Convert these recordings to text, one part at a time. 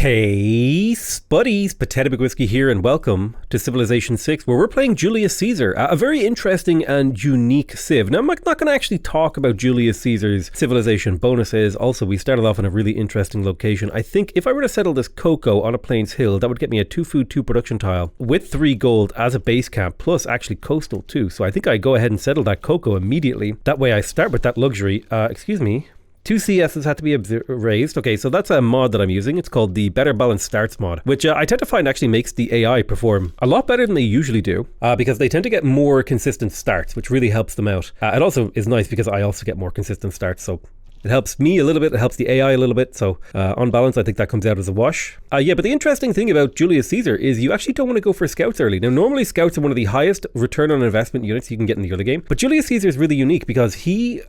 Hey, Spuddies, Potato Big Whiskey here, and welcome to Civilization 6, where we're playing Julius Caesar, a very interesting and unique civ. Now, I'm not going to actually talk about Julius Caesar's civilization bonuses. Also, we started off in a really interesting location. I think if I were to settle this cocoa on a plains hill, that would get me a 2 food, 2 production tile with 3 gold as a base camp, plus actually coastal too. So I think I go ahead and settle that cocoa immediately. That way I start with that luxury. Excuse me. 2 CSs had to be raised. Okay, so that's a mod that I'm using. It's called the Better Balanced Starts mod, which I tend to find actually makes the AI perform a lot better than they usually do, because they tend to get more consistent starts, which really helps them out. It also is nice because I also get more consistent starts, so it helps me a little bit, it helps the AI a little bit, so on balance I think that comes out as a wash. Yeah, but the interesting thing about Julius Caesar is you actually don't want to go for scouts early. Now normally scouts are one of the highest return on investment units you can get in the early game, but Julius Caesar is really unique because he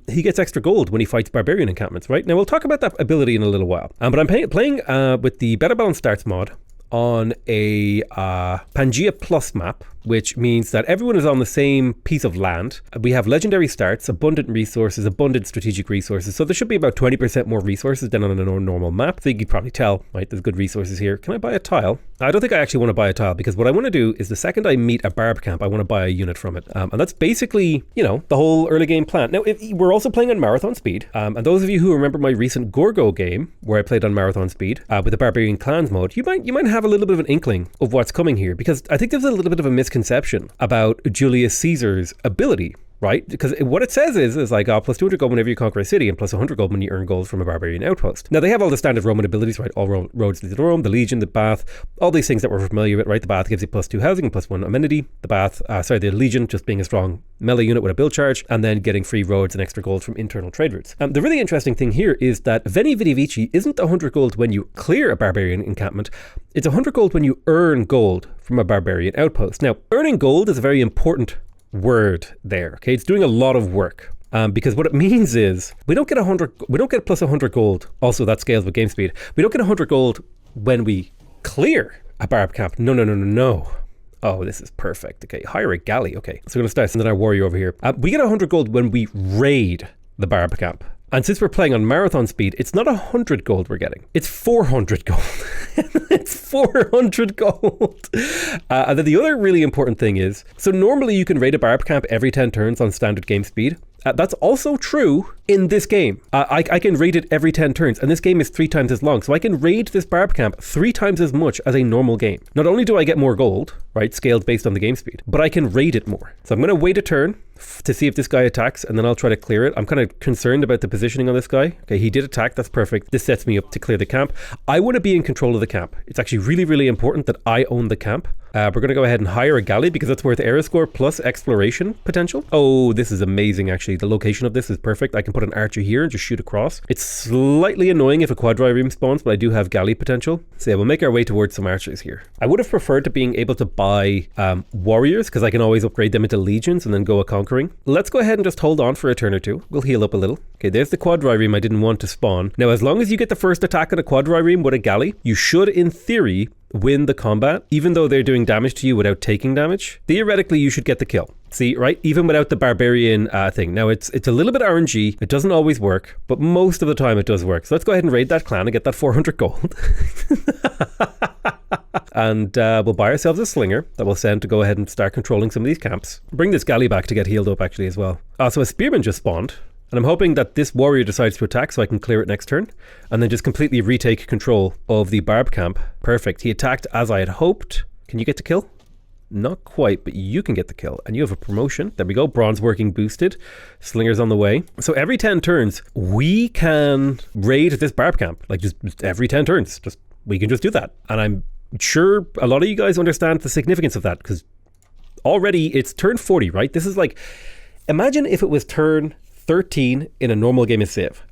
gets extra gold when he fights barbarian encampments, right? Now we'll talk about that ability in a little while, but I'm playing with the Better Balanced Starts mod on a Pangea Plus map, which means that everyone is on the same piece of land. We have legendary starts, abundant resources, abundant strategic resources. So there should be about 20% more resources than on a normal map. So you can probably tell, right, there's good resources here. Can I buy a tile? I don't think I actually want to buy a tile because what I want to do is the second I meet a barb camp, I want to buy a unit from it. And that's basically, you know, the whole early game plan. Now, we're also playing on marathon speed. And those of you who remember my recent Gorgo game where I played on marathon speed with the Barbarian Clans mode, you might have a little bit of an inkling of what's coming here, because I think there's a little bit of a misconception about Julius Caesar's ability, right? Because what it says is like, plus 200 gold whenever you conquer a city and plus 100 gold when you earn gold from a barbarian outpost. Now they have all the standard Roman abilities, right? All roads lead to Rome, the Legion, the Bath, all these things that we're familiar with, right? The Bath gives you plus 2 housing and plus 1 amenity. The Legion just being a strong melee unit with a build charge, and then getting free roads and extra gold from internal trade routes. The really interesting thing here is that Veni Vidi Vici isn't 100 gold when you clear a barbarian encampment. It's 100 gold when you earn gold from a barbarian outpost. Now, earning gold is a very important word there, okay? It's doing a lot of work. Because what it means is we don't get plus 100 gold. Also, that scales with game speed. We don't get 100 gold when we clear a barb camp. No. Oh, this is perfect. Okay, hire a galley. Okay, so we're going to start sending our warrior over here. We get 100 gold when we raid the barb camp. And since we're playing on marathon speed, it's not 100 gold we're getting. It's 400 gold. It's 400 gold. And then the other really important thing is, so normally you can raid a barb camp every 10 turns on standard game speed. That's also true in this game. I can raid it every 10 turns, and this game is 3 times as long. So I can raid this barb camp 3 times as much as a normal game. Not only do I get more gold, right, scaled based on the game speed, but I can raid it more. So I'm going to wait a turn to see if this guy attacks, and then I'll try to clear it. I'm kind of concerned about the positioning on this guy. Okay, he did attack. That's perfect. This sets me up to clear the camp. I want to be in control of the camp. It's actually really, really important that I own the camp. We're going to go ahead and hire a galley because that's worth era score plus exploration potential. Oh, this is amazing, actually. The location of this is perfect. I can put an archer here and just shoot across. It's slightly annoying if a quadrireme spawns, but I do have galley potential. So yeah, we'll make our way towards some archers here. I would have preferred to being able to buy warriors because I can always upgrade them into legions and then go a conquering. Let's go ahead and just hold on for a turn or two. We'll heal up a little. Okay, there's the quadrireme I didn't want to spawn. Now, as long as you get the first attack on a quadrireme with a galley, you should, in theory, win the combat, even though they're doing damage to you without taking damage. Theoretically, you should get the kill. See, right? Even without the barbarian thing. Now, it's a little bit RNG. It doesn't always work, but most of the time it does work. So let's go ahead and raid that clan and get that 400 gold. And we'll buy ourselves a slinger that we'll send to go ahead and start controlling some of these camps. Bring this galley back to get healed up, actually, as well. So a spearman just spawned. And I'm hoping that this warrior decides to attack so I can clear it next turn and then just completely retake control of the barb camp. Perfect. He attacked as I had hoped. Can you get the kill? Not quite, but you can get the kill. And you have a promotion. There we go. Bronze working boosted. Slinger's on the way. So every 10 turns, we can raid this barb camp. Like just every 10 turns. We can just do that. And I'm sure a lot of you guys understand the significance of that because already it's turn 40, right? This is like, imagine if it was turn 13 in a normal game of Civ,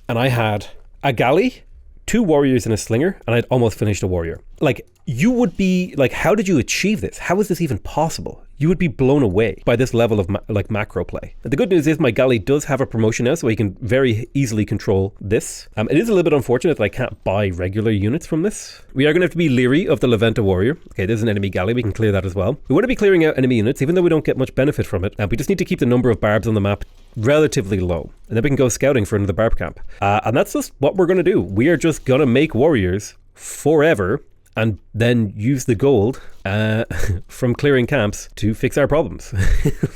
and I had a galley, 2 warriors and a slinger, and I'd almost finished a warrior. Like, you would be like, how did you achieve this? How is this even possible? You would be blown away by this level of macro play. The good news is my galley does have a promotion now, so he can very easily control this. It is a little bit unfortunate that I can't buy regular units from this. We are going to have to be leery of the Venta warrior. Okay, there's an enemy galley. We can clear that as well. We want to be clearing out enemy units, even though we don't get much benefit from it. We just need to keep the number of barbs on the map relatively low, and then we can go scouting for another barb camp. And that's just what we're going to do. We are just going to make warriors forever and then use the gold from clearing camps to fix our problems.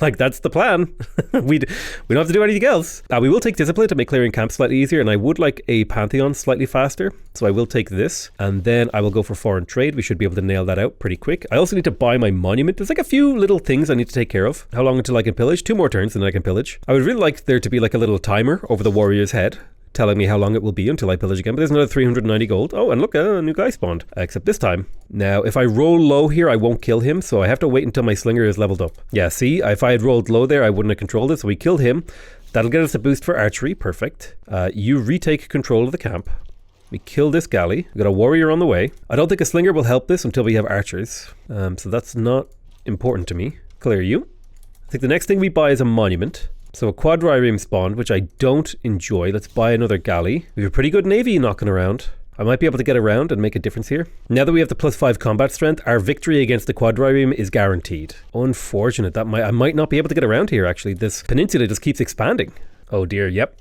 Like, that's the plan. We don't have to do anything else. We will take discipline to make clearing camps slightly easier, and I would like a pantheon slightly faster, so I will take this, and then I will go for foreign trade. We should be able to nail that out pretty quick. I also need to buy my monument. There's like a few little things I need to take care of. How long until I can pillage? 2 more turns and then I can pillage. I would really like there to be like a little timer over the warrior's head telling me how long it will be until I pillage again. But there's another 390 gold. Oh, and look, a new guy spawned. Except this time. Now, if I roll low here, I won't kill him, so I have to wait until my slinger is leveled up. Yeah, see, if I had rolled low there, I wouldn't have controlled it, so we killed him. That'll get us a boost for archery. Perfect. You retake control of the camp. We kill this galley. We got a warrior on the way. I don't think a slinger will help this until we have archers. So that's not important to me. Clear you. I think the next thing we buy is a monument. So a quadrireme spawned, which I don't enjoy. Let's buy another galley. We have a pretty good navy knocking around. I might be able to get around and make a difference here. Now that we have the +5 combat strength, our victory against the quadrireme is guaranteed. Unfortunate. I might not be able to get around here, actually. This peninsula just keeps expanding. Oh dear, yep.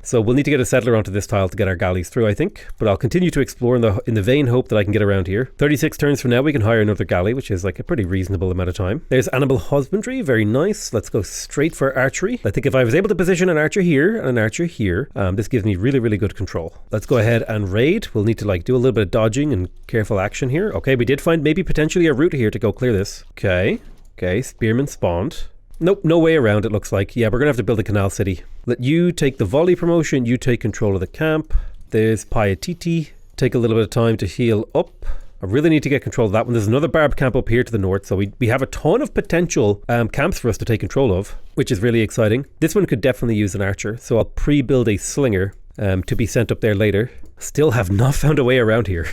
So we'll need to get a settler onto this tile to get our galleys through, I think. But I'll continue to explore in the vain hope that I can get around here. 36 turns from now, we can hire another galley, which is like a pretty reasonable amount of time. There's animal husbandry, very nice. Let's go straight for archery. I think if I was able to position an archer here and an archer here, this gives me really, really good control. Let's go ahead and raid. We'll need to like do a little bit of dodging and careful action here. Okay, we did find maybe potentially a route here to go clear this. Okay, spearman spawned. Nope, no way around it looks like. Yeah, we're going to have to build a canal city. Let you take the volley promotion, you take control of the camp. There's Piatiti. Take a little bit of time to heal up. I really need to get control of that one. There's another barbed camp up here to the north, so we have a ton of potential camps for us to take control of, which is really exciting. This one could definitely use an archer, so I'll pre-build a slinger to be sent up there later. Still have not found a way around here.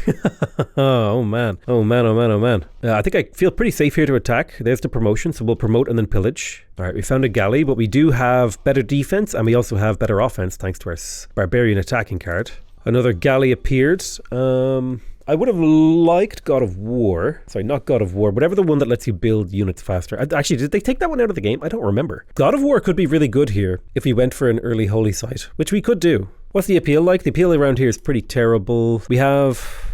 Oh man. I think I feel pretty safe here to attack. There's the promotion, so we'll promote and then pillage. All right, we found a galley, but we do have better defense and we also have better offense thanks to our barbarian attacking card. Another galley appeared. I would have liked God of War. Sorry, not God of War. Whatever the one that lets you build units faster. Actually, did they take that one out of the game? I don't remember. God of War could be really good here if we went for an early holy site, which we could do. What's the appeal like? The appeal around here is pretty terrible. We have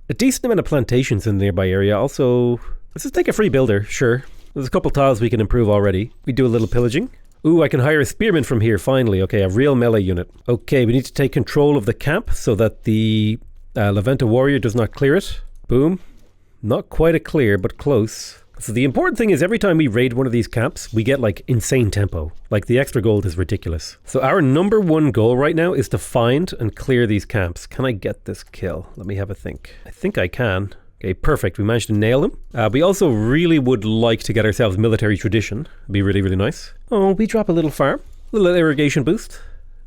a decent amount of plantations in the nearby area. Also, let's just take a free builder. Sure. There's a couple tiles we can improve already. We do a little pillaging. Ooh, I can hire a spearman from here, finally. Okay, a real melee unit. Okay, we need to take control of the camp so that the Venta warrior does not clear it. Boom. Not quite a clear, but close. So the important thing is every time we raid one of these camps, we get like insane tempo. Like the extra gold is ridiculous. So our #1 goal right now is to find and clear these camps. Can I get this kill? Let me have a think. I think I can. Okay, perfect. We managed to nail him. We also really would like to get ourselves military tradition. It'd be really, really nice. Oh, we drop a little farm. A little irrigation boost.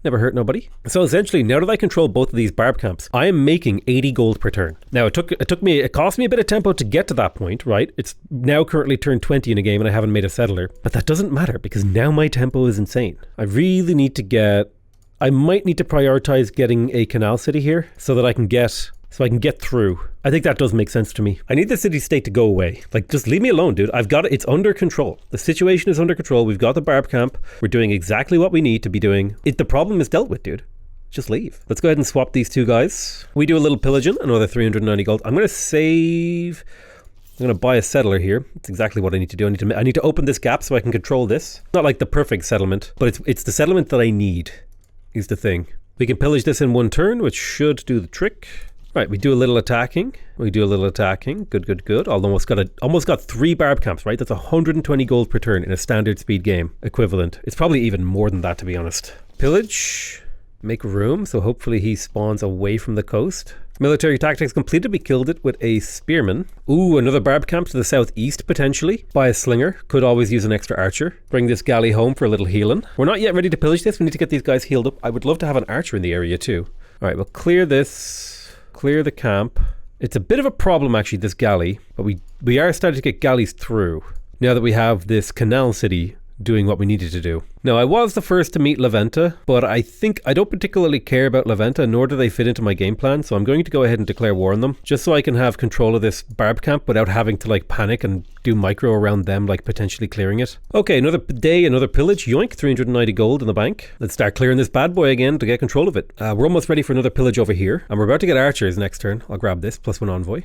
Never hurt nobody. So essentially, now that I control both of these barb camps, I am making 80 gold per turn. Now it cost me a bit of tempo to get to that point, right? It's now currently turned 20 in a game and I haven't made a settler, but that doesn't matter because now my tempo is insane. I really need to I might need to prioritize getting a canal city here so that I can get through. I think that does make sense to me. I need the city-state to go away. Like, just leave me alone, dude. I've got it. It's under control. The situation is under control. We've got the barb camp. We're doing exactly what we need to be doing. The problem is dealt with, dude. Just leave. Let's go ahead and swap these two guys. We do a little pillaging, another 390 gold. I'm going to save... I'm going to buy a settler here. It's exactly what I need to do. I need to open this gap so I can control this. Not like the perfect settlement, but it's the settlement that I need is the thing. We can pillage this in one turn, which should do the trick. Right, we do a little attacking. Good. Almost got 3 barb camps, right? That's 120 gold per turn in a standard speed game equivalent. It's probably even more than that, to be honest. Pillage. Make room, so hopefully he spawns away from the coast. Military tactics completed. We killed it with a spearman. Ooh, another barb camp to the southeast, potentially. Buy a slinger. Could always use an extra archer. Bring this galley home for a little healing. We're not yet ready to pillage this. We need to get these guys healed up. I would love to have an archer in the area too. All right, we'll clear this. Clear the camp. It's a bit of a problem actually, this galley, but we are starting to get galleys through now that we have this canal city doing what we needed to do. Now, I was the first to meet Venta, but I think I don't particularly care about Venta, nor do they fit into my game plan, so I'm going to go ahead and declare war on them, just so I can have control of this barb camp without having to like panic and do micro around them, like potentially clearing it. Okay, another day, another pillage. Yoink, 390 gold in the bank. Let's start clearing this bad boy again to get control of it. We're almost ready for another pillage over here, and we're about to get archers next turn. I'll grab this, +1 envoy.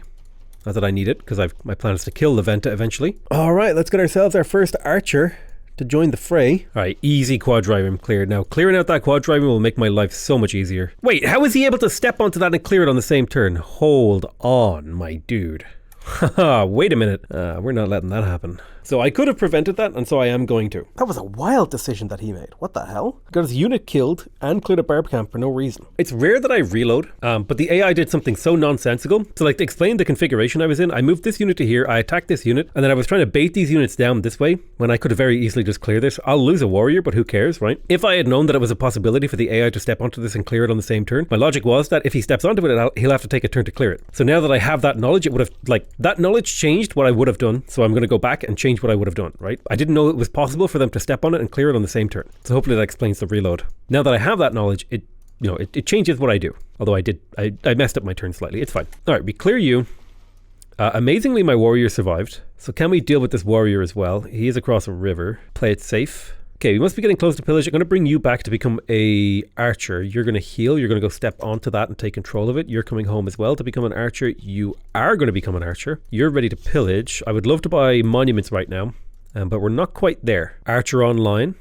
Not that I need it, because my plan is to kill Venta eventually. All right, let's get ourselves our first archer to join the fray. All right, easy quad driving cleared. Now, clearing out that quad driving will make my life so much easier. Wait, how is he able to step onto that and clear it on the same turn? Hold on, my dude. Haha, wait a minute. We're not letting that happen. So I could have prevented that, and so I am going to. That was a wild decision that he made. What the hell? Got his unit killed and cleared a barb camp for no reason. It's rare that I reload, but the AI did something so nonsensical. So like to explain the configuration I was in, I moved this unit to here, I attacked this unit, and then I was trying to bait these units down this way when I could have very easily just cleared this. I'll lose a warrior, but who cares, right? If I had known that it was a possibility for the AI to step onto this and clear it on the same turn, my logic was that if he steps onto it, he'll have to take a turn to clear it. So now that I have that knowledge, it would have, like, that knowledge changed what I would have done. So I'm going to go back and change what I would have done, right? I didn't know it was possible for them to step on it and clear it on the same turn. So hopefully that explains the reload. Now that I have that knowledge, it changes what I do. Although I messed up my turn slightly. It's fine. All right, we clear you. Amazingly, my warrior survived. So can we deal with this warrior as well? He is across a river. Play it safe. Okay, we must be getting close to pillage. I'm going to bring you back to become a archer. You're going to heal. You're going to go step onto that and take control of it. You're coming home as well to become an archer. You are going to become an archer. You're ready to pillage. I would love to buy monuments right now. But we're not quite there. Archer online.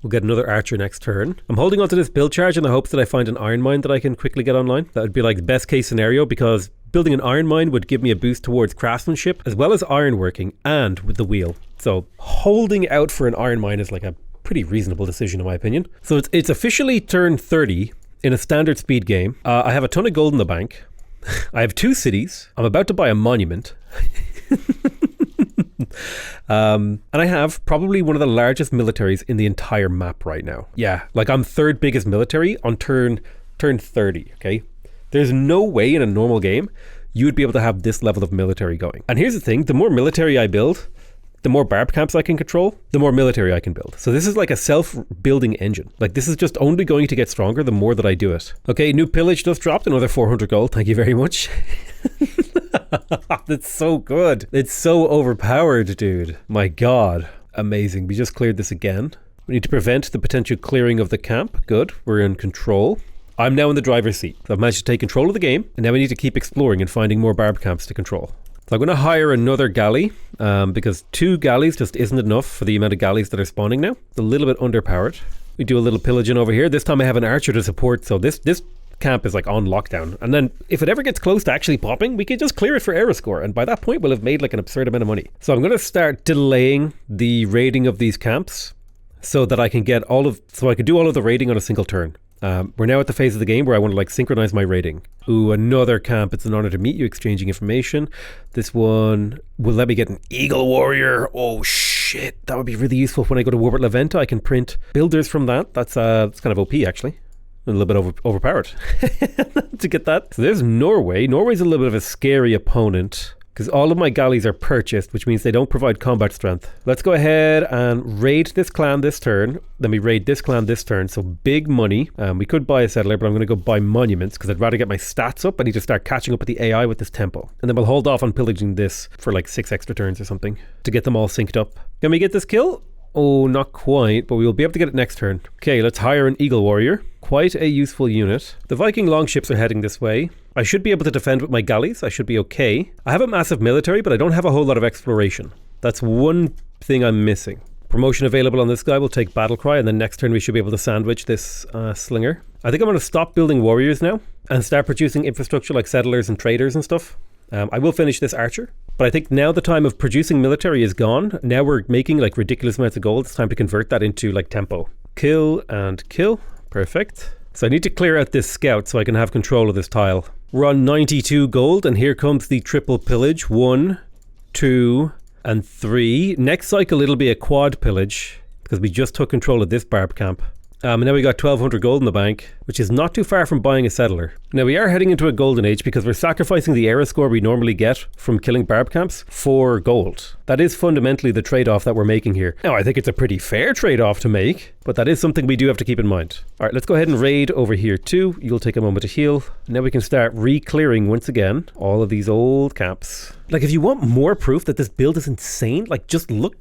We'll get another archer next turn. I'm holding on to this build charge in the hopes that I find an iron mine that I can quickly get online. That would be like the best case scenario, because building an iron mine would give me a boost towards craftsmanship as well as ironworking and with the wheel. So holding out for an iron mine is like a pretty reasonable decision in my opinion. So it's officially turn 30 in a standard speed game. I have a ton of gold in the bank. I have 2 cities. I'm about to buy a monument. And I have probably one of the largest militaries in the entire map right now. Yeah, like I'm 3rd biggest military on turn 30, okay? There's no way in a normal game you would be able to have this level of military going. And here's the thing, the more military I build, the more barb camps I can control, the more military I can build. So this is like a self-building engine. Like this is just only going to get stronger the more that I do it. Okay, new pillage just dropped, another 400 gold. Thank you very much. That's so good. It's so overpowered, dude. My God. Amazing. We just cleared this again. We need to prevent the potential clearing of the camp. Good. We're in control. I'm now in the driver's seat. So I've managed to take control of the game, and now we need to keep exploring and finding more barb camps to control. So I'm going to hire another galley because 2 galleys just isn't enough for the amount of galleys that are spawning now. It's a little bit underpowered. We do a little pillaging over here. This time I have an archer to support, so this camp is like on lockdown. And then if it ever gets close to actually popping, we can just clear it for error score. And by that point, we'll have made like an absurd amount of money. So I'm going to start delaying the raiding of these camps so that I can get so I can do all of the raiding on a single turn. We're now at the phase of the game where I want to like synchronize my raiding. Ooh, another camp. It's an honor to meet you, exchanging information. This one will let me get an eagle warrior. Oh shit, that would be really useful when I go to war with Venta. I can print builders from that. That's kind of OP actually. A little bit overpowered to get that. So there's Norway. Norway's a little bit of a scary opponent because all of my galleys are purchased, which means they don't provide combat strength. Let's go ahead and raid this clan this turn. Then we raid this clan this turn. So big money. We could buy a settler, but I'm going to go buy monuments because I'd rather get my stats up. I need to start catching up with the AI with this tempo. And then we'll hold off on pillaging this for like 6 extra turns or something to get them all synced up. Can we get this kill? Oh, not quite, but we will be able to get it next turn. Okay, let's hire an eagle warrior. Quite a useful unit. The Viking longships are heading this way. I should be able to defend with my galleys. I should be okay. I have a massive military, but I don't have a whole lot of exploration. That's one thing I'm missing. Promotion available on this guy. We'll take battle cry, and then next turn we should be able to sandwich this slinger. I think I'm going to stop building warriors now and start producing infrastructure like settlers and traders and stuff. I will finish this archer, but I think now the time of producing military is gone. Now we're making like ridiculous amounts of gold. It's time to convert that into like tempo. Kill and kill. Perfect. So I need to clear out this scout so I can have control of this tile. We're on 92 gold, and here comes the triple pillage. 1, 2, and 3. Next cycle it'll be a quad pillage because we just took control of this barb camp. And now we got 1200 gold in the bank, which is not too far from buying a settler. Now we are heading into a golden age because we're sacrificing the era score we normally get from killing barb camps for gold. That is fundamentally the trade-off that we're making here. Now I think it's a pretty fair trade-off to make, but that is something we do have to keep in mind. All right, let's go ahead and raid over here too. You'll take a moment to heal. Now we can start re-clearing once again all of these old camps. Like, if you want more proof that this build is insane, like, just look.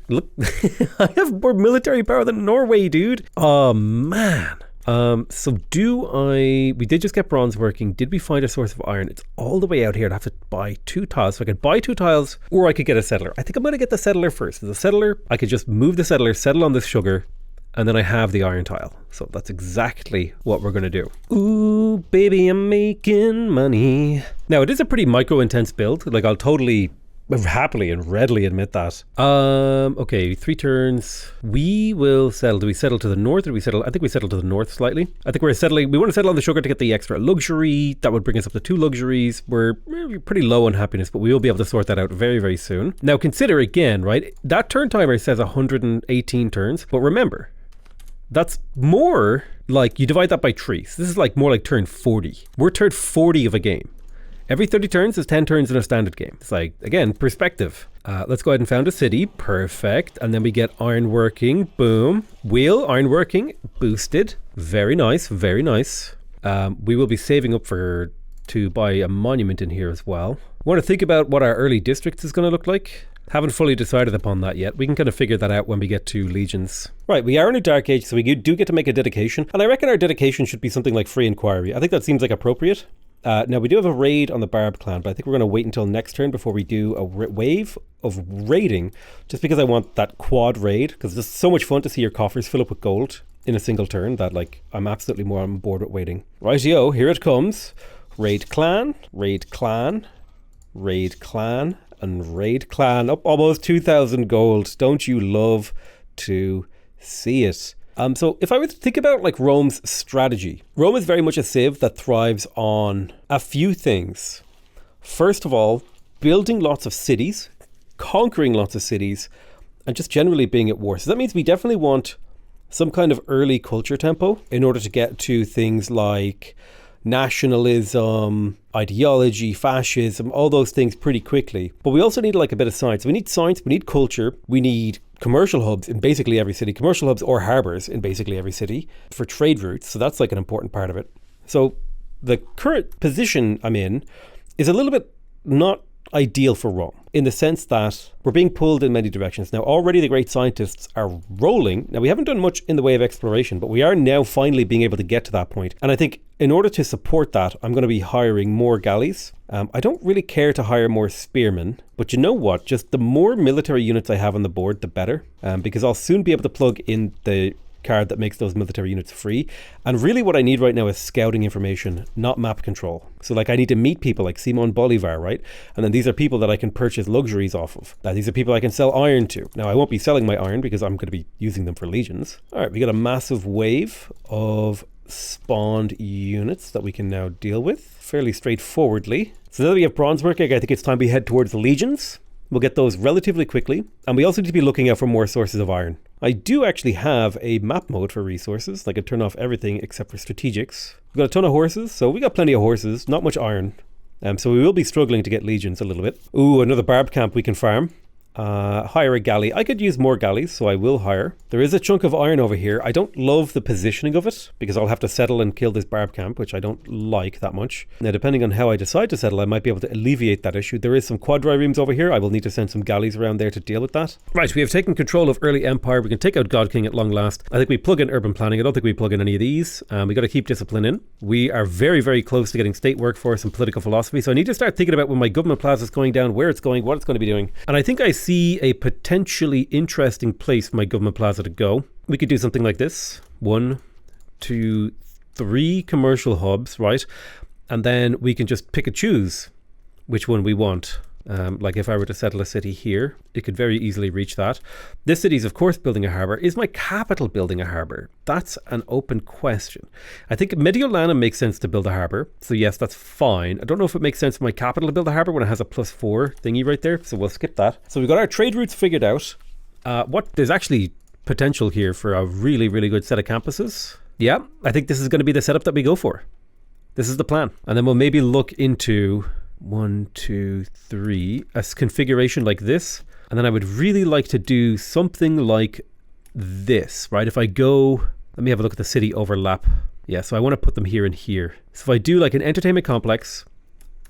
I have more military power than Norway, dude. Oh, man. We did just get bronze working. Did we find a source of iron? It's all the way out here. I'd have to buy 2 tiles. So I could buy 2 tiles, or I could get a settler. I think I'm going to get the settler first. As a settler, I could just move the settler, settle on this sugar, and then I have the iron tile. So that's exactly what we're going to do. Ooh, baby, I'm making money. Now, it is a pretty micro-intense build. Like, I'll totally, happily and readily admit that. Okay, 3 turns. We will settle. Do we settle to the north, or do we settle? I think we settle to the north slightly. I think we're settling. We want to settle on the sugar to get the extra luxury. That would bring us up to 2 luxuries. We're pretty low on happiness, but we will be able to sort that out very, very soon. Now, consider again, right? That turn timer says 118 turns, but remember, that's more like you divide that by 3. So this is like more like turn 40. We're turn 40 of a game. Every 30 turns is 10 turns in a standard game. It's like, again, perspective. Let's go ahead and found a city. Perfect. And then we get iron working. Boom. Wheel, iron working. Boosted. Very nice. Very nice. We will be saving up to buy a monument in here as well. We want to think about what our early districts is going to look like. Haven't fully decided upon that yet. We can kind of figure that out when we get to legions. Right, we are in a dark age, so we do get to make a dedication. And I reckon our dedication should be something like free inquiry. I think that seems like appropriate. Now, we do have a raid on the Barb clan, but I think we're going to wait until next turn before we do a wave of raiding, just because I want that quad raid, because it's so much fun to see your coffers fill up with gold in a single turn that, like, I'm absolutely more on board with waiting. Rightio, here it comes. Raid clan, raid clan, raid clan, and raid clan. Up almost 2,000 gold. Don't you love to see it? So if I were to think about like Rome's strategy, Rome is very much a civ that thrives on a few things. First of all, building lots of cities, conquering lots of cities, and just generally being at war. So that means we definitely want some kind of early culture tempo in order to get to things like nationalism, ideology, fascism, all those things pretty quickly. But we also need like a bit of science. We need science, we need culture, we need commercial hubs in basically every city, commercial hubs or harbors in basically every city for trade routes. So that's like an important part of it. So the current position I'm in is a little bit not ideal for Rome in the sense that we're being pulled in many directions. Now already the great scientists are rolling. Now we haven't done much in the way of exploration, but we are now finally being able to get to that point. And I think in order to support that, I'm going to be hiring more galleys. I don't really care to hire more spearmen, but you know what? Just the more military units I have on the board, the better, because I'll soon be able to plug in the card that makes those military units free. And really what I need right now is scouting information, not map control. So like I need to meet people like Simon Bolivar, right? And then these are people that I can purchase luxuries off of. These are people I can sell iron to. Now I won't be selling my iron because I'm going to be using them for legions. All right, we got a massive wave of spawned units that we can now deal with fairly straightforwardly. So now that we have bronze working, I think it's time we head towards the legions. We'll get those relatively quickly. And we also need to be looking out for more sources of iron. I do actually have a map mode for resources. I can turn off everything except for strategics. We've got a ton of horses, so we got plenty of horses, not much iron. So we will be struggling to get legions a little bit. Ooh, another barb camp we can farm. Hire a galley. I could use more galleys, so I will hire. There is a chunk of iron over here. I don't love the positioning of it because I'll have to settle and kill this barb camp, which I don't like that much. Now, depending on how I decide to settle, I might be able to alleviate that issue. There is some quadriremes over here. I will need to send some galleys around there to deal with that. Right, we have taken control of early empire. We can take out God King at long last. I think we plug in urban planning. I don't think we plug in any of these. We got to keep discipline in. We are very, very close to getting state workforce and political philosophy. So I need to start thinking about when my government plaza is going down, where it's going, what it's going to be doing. And I think I see a potentially interesting place for my government plaza to go. We could do something like this. 1, 2, 3 commercial hubs, right? And then we can just pick and choose which one we want. Like if I were to settle a city here, it could very easily reach that. This city is of course building a harbour. Is my capital building a harbour? That's an open question. I think Mediolana makes sense to build a harbour. So yes, that's fine. I don't know if it makes sense for my capital to build a harbour when it has a +4 thingy right there. So we'll skip that. So we've got our trade routes figured out. There's actually potential here for a really, really good set of campuses. Yeah, I think this is going to be the setup that we go for. This is the plan. And then we'll maybe look into 1, 2, 3, a configuration like this. And then I would really like to do something like this, right? If I go, let me have a look at the city overlap. Yeah, so I want to put them here and here. So if I do like an entertainment complex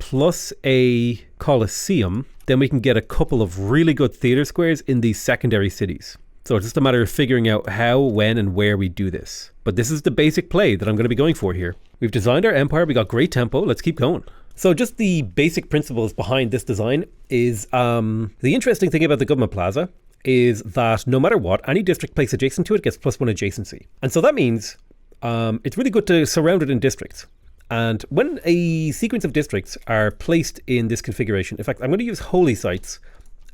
plus a coliseum, then we can get a couple of really good theater squares in these secondary cities. So it's just a matter of figuring out how, when, and where we do this. But this is the basic play that I'm going to be going for here. We've designed our empire. We got great tempo. Let's keep going. So just the basic principles behind this design is the interesting thing about the government plaza is that no matter what, any district placed adjacent to it gets +1 adjacency. And so that means it's really good to surround it in districts. And when a sequence of districts are placed in this configuration, in fact, I'm going to use holy sites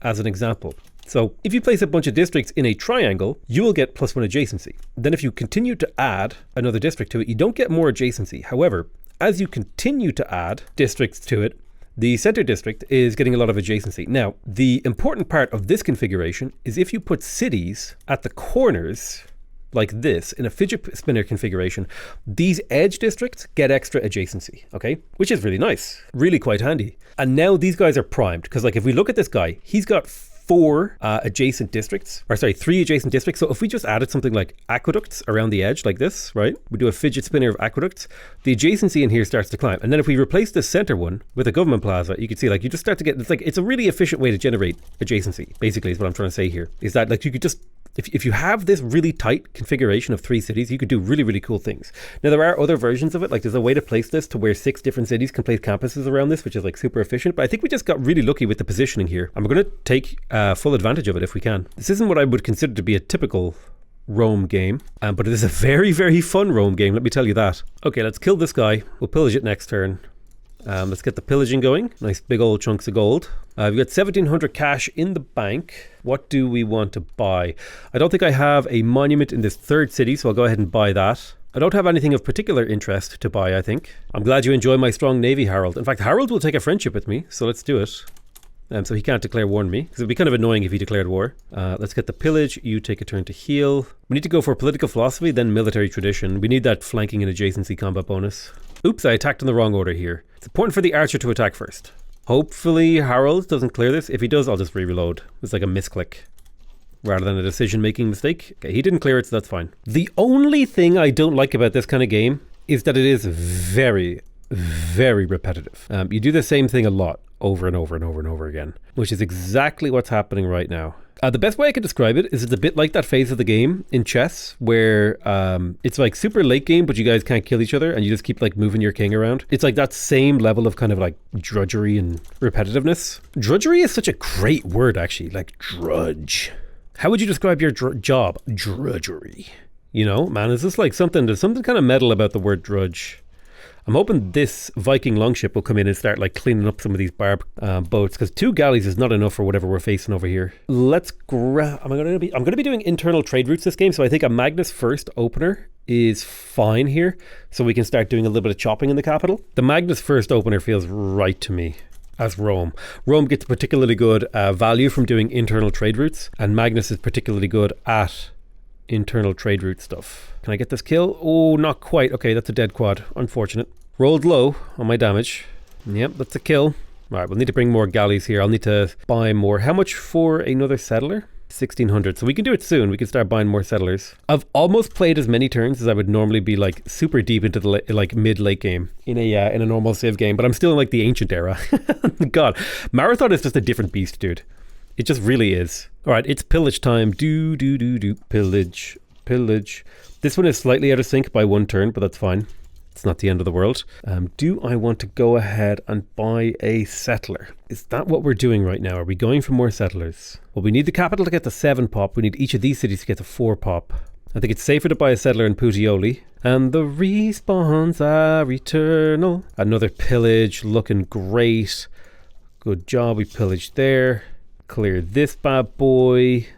as an example. So if you place a bunch of districts in a triangle, you will get +1 adjacency. Then if you continue to add another district to it, you don't get more adjacency. However, as you continue to add districts to it, the center district is getting a lot of adjacency. Now, the important part of this configuration is if you put cities at the corners like this in a fidget spinner configuration, these edge districts get extra adjacency, okay? Which is really nice, really quite handy. And now these guys are primed because like if we look at this guy, he's got 3 adjacent districts. So if we just added something like aqueducts around the edge like this, right? We do a fidget spinner of aqueducts, the adjacency in here starts to climb. And then if we replace the center one with a government plaza, you can see like you just start to get, it's a really efficient way to generate adjacency, basically is what I'm trying to say here. Is that like you could just, if you have this really tight configuration of 3 cities, you could do really, really cool things. Now, there are other versions of it. Like there's a way to place this to where 6 different cities can place campuses around this, which is like super efficient. But I think we just got really lucky with the positioning here. And we're going to take full advantage of it if we can. This isn't what I would consider to be a typical Rome game, but it is a very, very fun Rome game. Let me tell you that. Okay, let's kill this guy. We'll pillage it next turn. Let's get the pillaging going. Nice big old chunks of gold. We've got 1,700 cash in the bank. What do we want to buy? I don't think I have a monument in this 3rd city, so I'll go ahead and buy that. I don't have anything of particular interest to buy, I think. I'm glad you enjoy my strong navy, Harold. In fact, Harold will take a friendship with me, so let's do it. So he can't declare war on me, because it would be kind of annoying if he declared war. Let's get the pillage. You take a turn to heal. We need to go for political philosophy, then military tradition. We need that flanking and adjacency combat bonus. Oops, I attacked in the wrong order here. It's important for the archer to attack first. Hopefully Harold doesn't clear this. If he does, I'll just re-reload. It's like a misclick rather than a decision-making mistake. Okay, he didn't clear it, so that's fine. The only thing I don't like about this kind of game is that it is very, very repetitive. You do the same thing a lot, over and over and over and over again, which is exactly what's happening right now. The best way I could describe it is it's a bit like that phase of the game in chess where it's like super late game, but you guys can't kill each other and you just keep like moving your king around. It's like that same level of kind of like drudgery and repetitiveness. Drudgery is such a great word, actually, like drudge. How would you describe your job? Drudgery. You know, man, is this like there's something kind of metal about the word drudge. I'm hoping this Viking longship will come in and start like cleaning up some of these barb boats, because 2 galleys is not enough for whatever we're facing over here. Let's grab. I'm going to be doing internal trade routes this game, so I think a Magnus First opener is fine here, so we can start doing a little bit of chopping in the capital. The Magnus First opener feels right to me. As Rome gets particularly good value from doing internal trade routes, and Magnus is particularly good at internal trade route stuff. Can I get this kill? Oh, not quite. Okay, that's a dead quad. Unfortunate. Rolled low on my damage. Yep, that's a kill. All right, we'll need to bring more galleys here. I'll need to buy more. How much for another settler? 1,600. So we can do it soon. We can start buying more settlers. I've almost played as many turns as I would normally be like super deep into the like mid-late game in a normal Civ game, but I'm still in like the ancient era. God, Marathon is just a different beast, dude. It just really is. All right, it's pillage time. Pillage. This one is slightly out of sync by 1 turn, but that's fine. It's not the end of the world. Do I want to go ahead and buy a settler? Is that what we're doing right now? Are we going for more settlers? Well, we need the capital to get to 7 pop. We need each of these cities to get to 4 pop. I think it's safer to buy a settler in Puteoli. And the respawns are eternal. Another pillage, looking great. Good job, we pillaged there. Clear this bad boy.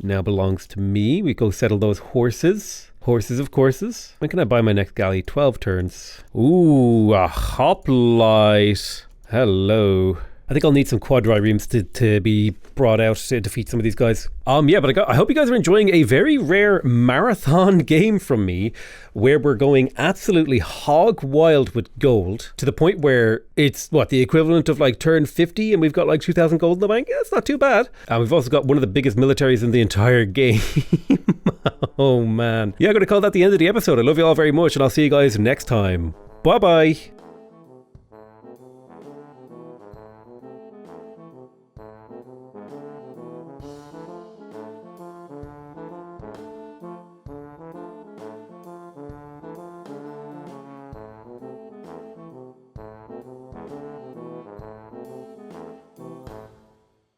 Now belongs to me. We go settle those horses. Horses of courses. When can I buy my next galley? 12 turns. Ooh, a hoplite. Hello. I think I'll need some quadriremes to be brought out to defeat some of these guys. Yeah, but I hope you guys are enjoying a very rare marathon game from me, where we're going absolutely hog wild with gold to the point where it's the equivalent of like turn 50 and we've got like 2,000 gold in the bank. Yeah, it's not too bad. And we've also got one of the biggest militaries in the entire game. Oh man. Yeah, I'm going to call that the end of the episode. I love you all very much, and I'll see you guys next time. Bye bye.